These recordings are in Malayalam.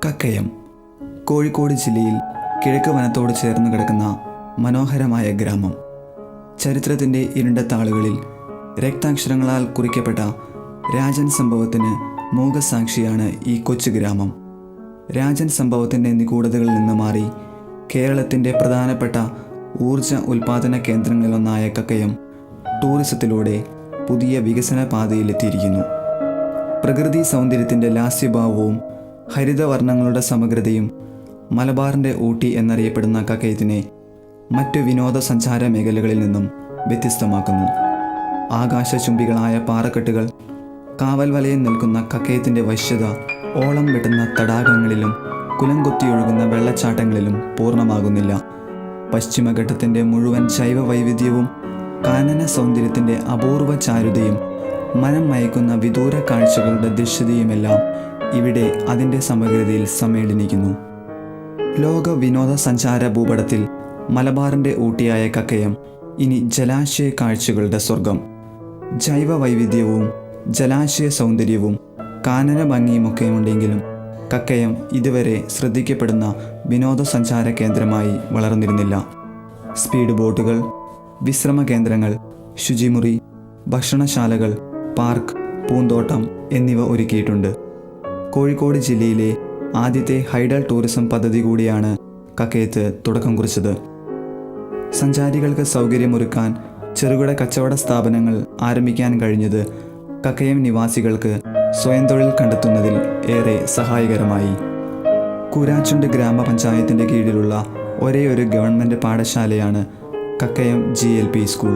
കക്കയം കോഴിക്കോട് ജില്ലയിൽ കിഴക്ക് വനത്തോട് ചേർന്ന് കിടക്കുന്ന മനോഹരമായ ഗ്രാമം. ചരിത്രത്തിൻ്റെ ഇരുണ്ട താളുകളിൽ രക്താക്ഷരങ്ങളാൽ കുറിക്കപ്പെട്ട രാജൻ സംഭവത്തിന് മൂകസാക്ഷിയാണ് ഈ കൊച്ചു ഗ്രാമം. രാജൻ സംഭവത്തിൻ്റെ നിഗൂഢതകളിൽ നിന്ന് മാറി കേരളത്തിൻ്റെ പ്രധാനപ്പെട്ട ഊർജ ഉൽപാദന കേന്ദ്രങ്ങളിലൊന്നായ കക്കയം ടൂറിസത്തിലൂടെ പുതിയ വികസന പാതയിലെത്തിയിരിക്കുന്നു. പ്രകൃതി സൗന്ദര്യത്തിൻ്റെ ലാസ്യഭാവവും ഹരിതവർണ്ണങ്ങളുടെ സമഗ്രതയും മലബാറിൻ്റെ ഊട്ടി എന്നറിയപ്പെടുന്ന കക്കയത്തിനെ മറ്റു വിനോദസഞ്ചാര മേഖലകളിൽ നിന്നും വ്യത്യസ്തമാക്കുന്നു. ആകാശചുംബികളായ പാറക്കെട്ടുകൾ, കാവൽ വലയം നിൽക്കുന്ന കക്കയത്തിൻ്റെ വശ്യത ഓളം വെട്ടുന്ന തടാകങ്ങളിലും കുലംകൊത്തിയൊഴുകുന്ന വെള്ളച്ചാട്ടങ്ങളിലും പൂർണ്ണമാകുന്നില്ല. പശ്ചിമഘട്ടത്തിൻ്റെ മുഴുവൻ ജൈവ വൈവിധ്യവും കാനന സൗന്ദര്യത്തിൻ്റെ അപൂർവ ചാരുതയും മനം മയക്കുന്ന വിദൂര കാഴ്ചകളുടെ ദൃശ്യതയുമെല്ലാം ഇവിടെ അതിൻ്റെ സമഗ്രതയിൽ സമ്മേളനിക്കുന്നു. ലോക വിനോദസഞ്ചാര ഭൂപടത്തിൽ മലബാറിൻ്റെ ഊട്ടിയായ കക്കയം ഇനി ജലാശയ കാഴ്ചകളുടെ സ്വർഗം. ജൈവ വൈവിധ്യവും ജലാശയ സൗന്ദര്യവും കാനന ഭംഗിയുമൊക്കെയുണ്ടെങ്കിലും കക്കയം ഇതുവരെ ശ്രദ്ധിക്കപ്പെടുന്ന വിനോദസഞ്ചാര കേന്ദ്രമായി വളർന്നിരുന്നില്ല. സ്പീഡ് ബോട്ടുകൾ, വിശ്രമ കേന്ദ്രങ്ങൾ, ശുചിമുറി, ഭക്ഷണശാലകൾ, പാർക്ക്, പൂന്തോട്ടം എന്നിവ ഒരുക്കിയിട്ടുണ്ട്. കോഴിക്കോട് ജില്ലയിലെ ആദ്യത്തെ ഹൈഡൽ ടൂറിസം പദ്ധതി കൂടിയാണ് കക്കയത്ത് തുടക്കം കുറിച്ചത്. സഞ്ചാരികൾക്ക് സൗകര്യമൊരുക്കാൻ ചെറുകിട കച്ചവട സ്ഥാപനങ്ങൾ ആരംഭിക്കാൻ കഴിഞ്ഞത് കക്കയം നിവാസികൾക്ക് സ്വയം തൊഴിൽ കണ്ടെത്തുന്നതിൽ ഏറെ സഹായകരമായി. കൂരാച്ചുണ്ട് ഗ്രാമപഞ്ചായത്തിൻ്റെ കീഴിലുള്ള ഒരേയൊരു ഗവൺമെൻറ് പാഠശാലയാണ് കക്കയം GLP സ്കൂൾ.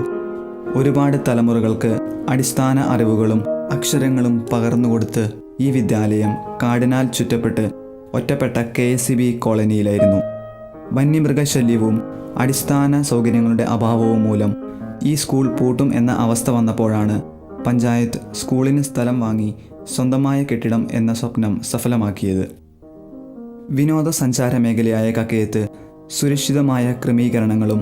ഒരുപാട് തലമുറകൾക്ക് അടിസ്ഥാന അറിവുകളും അക്ഷരങ്ങളും പകർന്നുകൊടുത്ത് ഈ വിദ്യാലയം കാടിനാൽ ചുറ്റപ്പെട്ട് ഒറ്റപ്പെട്ട KSEB കോളനിയിലായിരുന്നു. വന്യമൃഗശല്യവും അടിസ്ഥാന സൗകര്യങ്ങളുടെ അഭാവവും മൂലം ഈ സ്കൂൾ പൂട്ടും എന്ന അവസ്ഥ വന്നപ്പോഴാണ് പഞ്ചായത്ത് സ്കൂളിന് സ്ഥലം വാങ്ങി സ്വന്തമായ കെട്ടിടം എന്ന സ്വപ്നം സഫലമാക്കിയത്. വിനോദസഞ്ചാര മേഖലയായ കക്കയത്ത് സുരക്ഷിതമായ ക്രമീകരണങ്ങളും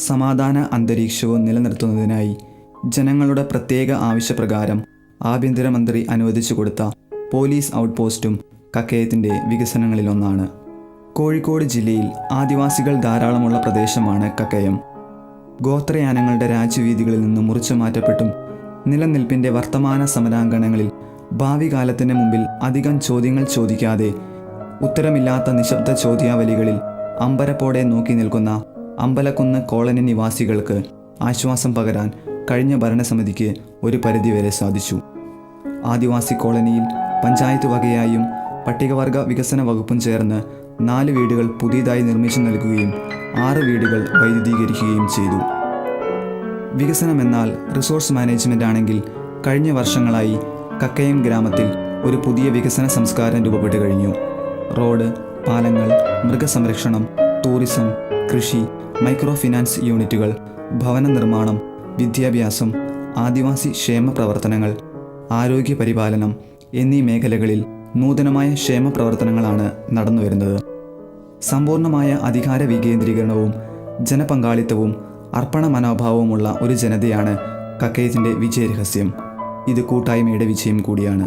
സമാധാന അന്തരീക്ഷവും നിലനിർത്തുന്നതിനായി ജനങ്ങളുടെ പ്രത്യേക ആവശ്യപ്രകാരം ആഭ്യന്തരമന്ത്രി അനുവദിച്ചു കൊടുത്ത പോലീസ് ഔട്ട്പോസ്റ്റും കക്കയത്തിൻ്റെ വികസനങ്ങളിലൊന്നാണ്. കോഴിക്കോട് ജില്ലയിൽ ആദിവാസികൾ ധാരാളമുള്ള പ്രദേശമാണ് കക്കയം. ഗോത്രയാനങ്ങളുടെ രാജ്യവീഥികളിൽ നിന്ന് മുറിച്ചു മാറ്റപ്പെട്ടും നിലനിൽപ്പിൻ്റെ വർത്തമാന സമരാങ്കണങ്ങളിൽ ഭാവി കാലത്തിന് മുമ്പിൽ അധികം ചോദ്യങ്ങൾ ചോദിക്കാതെ ഉത്തരമില്ലാത്ത നിശബ്ദ ചോദ്യാവലികളിൽ അമ്പരപ്പോടെ നോക്കി നിൽക്കുന്ന അമ്പലക്കുന്ന് കോളനി നിവാസികൾക്ക് ആശ്വാസം പകരാൻ കഴിഞ്ഞ ഭരണസമിതിക്ക് ഒരു പരിധിവരെ സാധിച്ചു. ആദിവാസി കോളനിയിൽ പഞ്ചായത്ത് വകയായും പട്ടികവർഗ വികസന വകുപ്പും ചേർന്ന് 4 വീടുകൾ പുതിയതായി നിർമ്മിച്ചു നൽകുകയും 6 വീടുകൾ വൈദ്യുതീകരിക്കുകയും ചെയ്തു. വികസനമെന്നാൽ റിസോഴ്സ് മാനേജ്മെൻ്റ് ആണെങ്കിൽ കഴിഞ്ഞ വർഷങ്ങളായി കക്കയം ഗ്രാമത്തിൽ ഒരു പുതിയ വികസന സംസ്കാരം രൂപപ്പെട്ടു കഴിഞ്ഞു. റോഡ്, പാലങ്ങൾ, മൃഗസംരക്ഷണം, ടൂറിസം, കൃഷി, മൈക്രോ ഫിനാൻസ് യൂണിറ്റുകൾ, ഭവന നിർമ്മാണം, വിദ്യാഭ്യാസം, ആദിവാസി ക്ഷേമ പ്രവർത്തനങ്ങൾ, ആരോഗ്യ പരിപാലനം എന്നീ മേഖലകളിൽ നൂതനമായ ക്ഷേമ പ്രവർത്തനങ്ങളാണ് നടന്നുവരുന്നത്. സമ്പൂർണമായ അധികാര വികേന്ദ്രീകരണവും ജനപങ്കാളിത്തവും അർപ്പണ മനോഭാവവുമുള്ള ഒരു ജനതയാണ് കക്കയത്തിൻ്റെ വിജയരഹസ്യം. ഇത് കൂട്ടായ്മയുടെ വിജയം കൂടിയാണ്.